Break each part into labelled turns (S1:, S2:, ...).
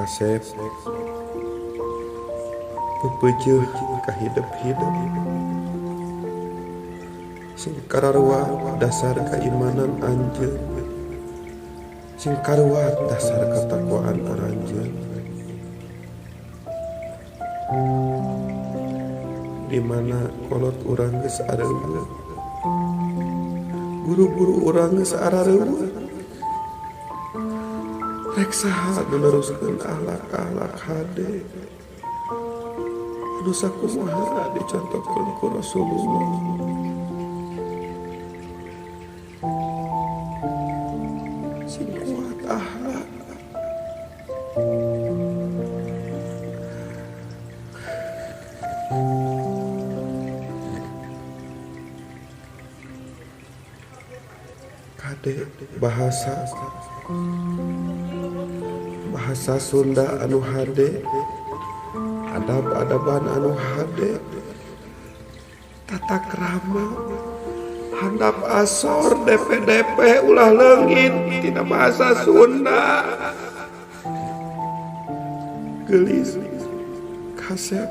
S1: Kasep pepeujuh ka hidup-hidup sing kararwa dasar keimanan anjeun sing karuat dasar ketakwaan aranjeun di mana kolot urang geus areueuh buru-buru urang geus arareueuh rek saha meneruskeun akhlak-akhlak hade anu sakumaha dicontohkeun ku Rasulullah. Sing kuat akhlak kade bahasa Sunda anu hade adab-adaban anu hade tata krama handap asor DP ulah leungit tina bahasa Sunda geulis Kasep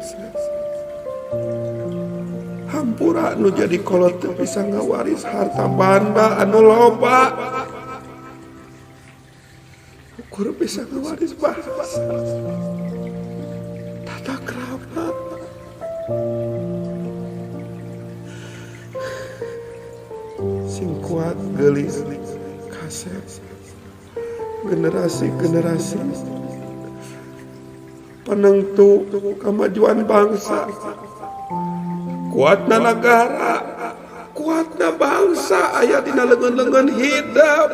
S1: hampura anu jadi kolot teu bisa ngawaris harta banda anu loba ukur bisa ngawaris bahasa tata krama sing kuat geulis Kasep generasi penentu kemajuan bangsa kuatna negara kuatna bangsa aya dina leungeun-leungeun hidup